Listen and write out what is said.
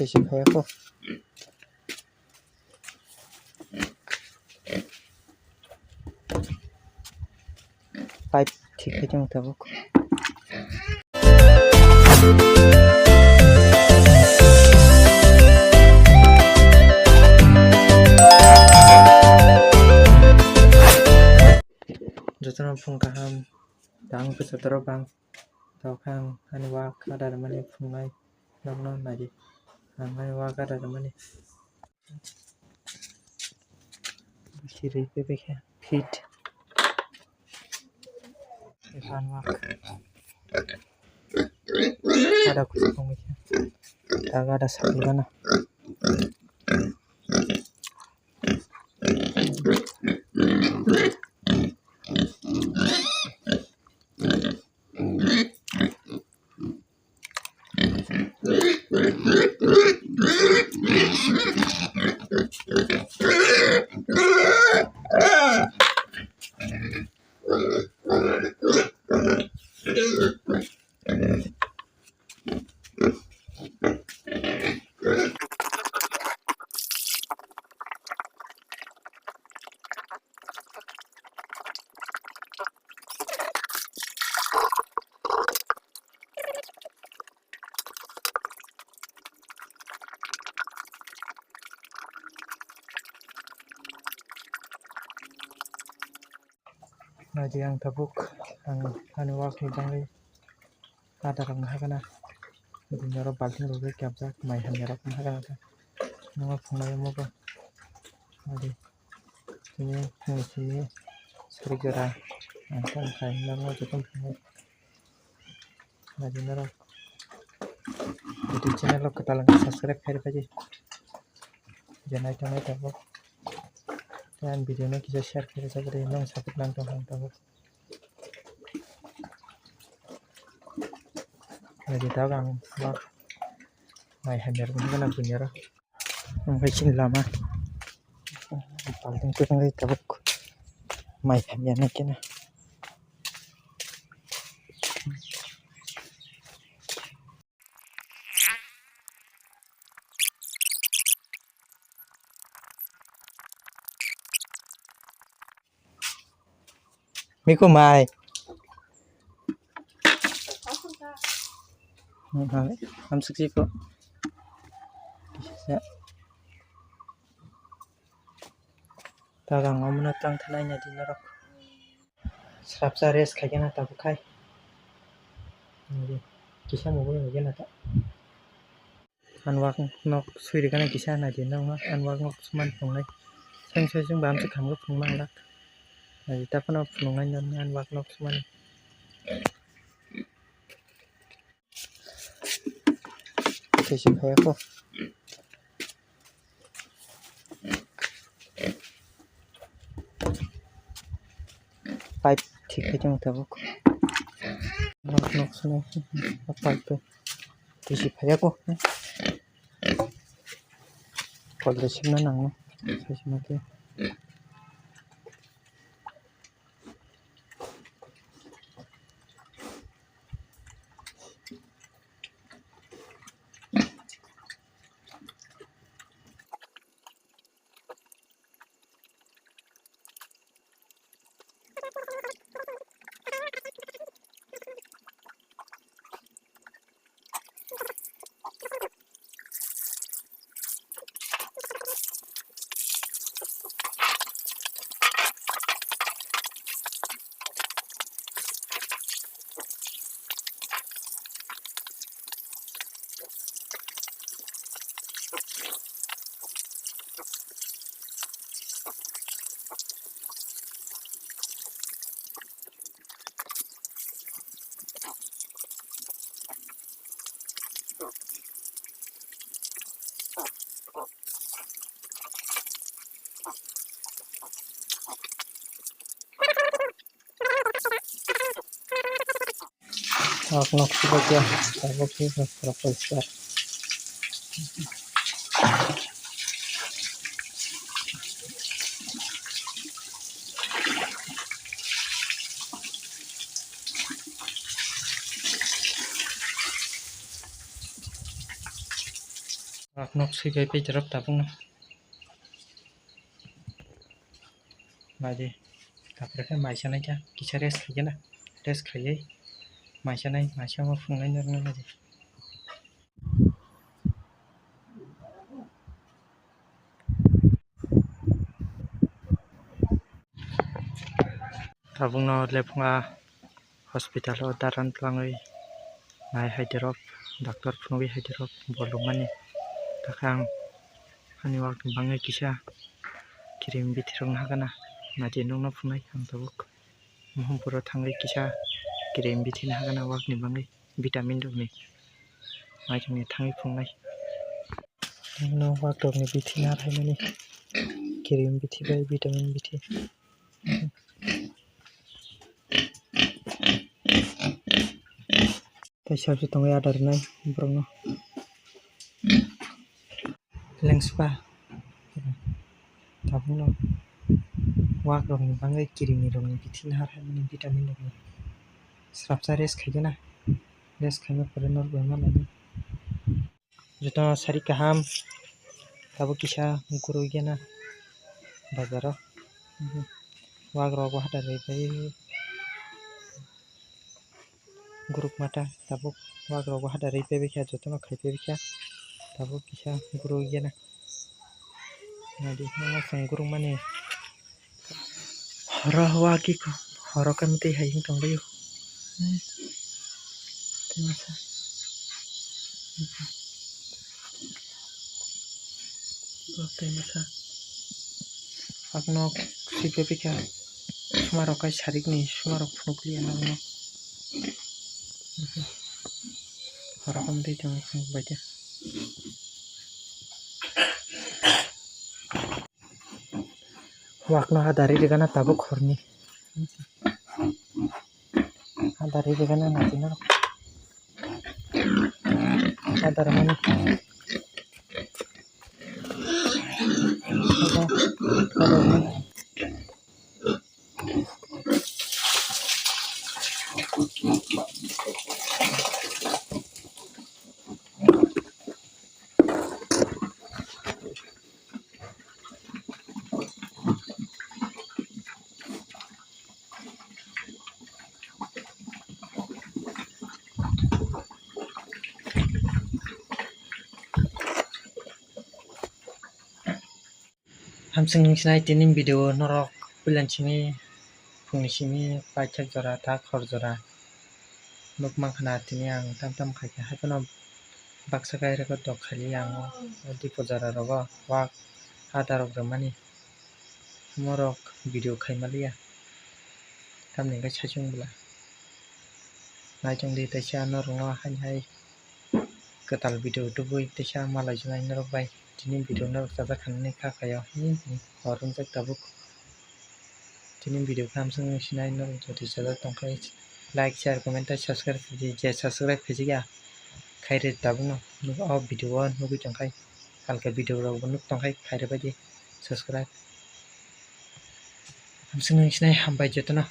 Sisikhayako. Pipe ठिकै चाहिँ उताको जतना फुंकाहाम दां बेसर bang tawkhang hanwa kadar mani fungai nongno naji hanwa kadar mani siri pepekha fit hanwa ada kusung mikha daga ada saklana Naji ang tabuk ang hanwak ni bangai ada rang hagana dinero balting roge kyabjak mai hanera kum hagana ta nang phungai mo ba adi ini ni serigara angkan khai nang jotom phungai naji nero YouTube channel lo katalang subscribe khair paji janai tangai tabuk dan video nya kita share kira sabari nang sapit nang tong tabuk jadi tahu kan mak mai hander kan aku nyara sampai sini lama paling kurang itu tabuk mai hander nak kena Miku mai हम सक्सी को tagang ngomong tang tananya di nerok serap sares kayak na tabu kai kisah mau boleh lagi nata anwak nok suri kana kisah na di nong anwak nok seman pungai seng bam sekam ko pungmang lak jadi tak pernah pungai non anwak nok seman Sisikhayako. Pipe ठिकै चाहिँ उताको नक्सुने pipe Sisikhayako kalau sih nang saya mati Aku nak coba dia, aku sih berapa besar. Nok sui pe jerok tabung Madi kapreka maisa nai ja kisa res khaye na res khaye maisa ma fungnai norno madi tabung no lepunga hospital o daran tlangai nai haiderok doctor phunwi haiderok bolumani takang haniwak bangai kisa kirim bitirong hagana madi nungno fungnai ang tabuk muhumpuro thangai kisa kirim bitin hagana wakni bangai vitamin rokni maijongni thangai fungnai no wak rokni bitin haimani kirim biti bai vitamin biti kaisa si tongai adar nai brongno lengspa tabungno wak rokni bangai kirimi rokni bitin haimani vitamin rokni srapsa res khaigena res khaima pore norbai manani juto sari kaham tabo kisa guru gena bazaro wak rok hadar bai group mata tabuk wak rok hadar bai kya jotono khaipe kya tabuk kisa guru gena nadi nang guru mani horo waki ko horo kamte haing tongbayo masa masa akno sipe kya sumarok kai sarikni sumarok phukli anangno horo kamte tong baita wakno hadari regana tabuk horni hadari regana natina hadar mani hamsing ningsinai tinin video norok pulanchimi phungnisimi paithak jora tak hor jora nukmang khana tini ang tamtam khaika haikono baksa kaireko tok khali ang dipo jora rogo wak hadarok romani morok video khaimalia tamni ga sachungbla naitongdi taisa norungo hai ketal video tubui taisa malai junai norok bai tini video norok sajak khanani khakayo horungjak tabuk tini video hamsing ningsinai norok jodi sajak tongkhai like share comment subscribe je subscribe khaijakya khaire tabukno o video o nugui tongkhai halka video rok bo nuk tongkhai khaire baidi subscribe hamsing ningsinai hambai jotono।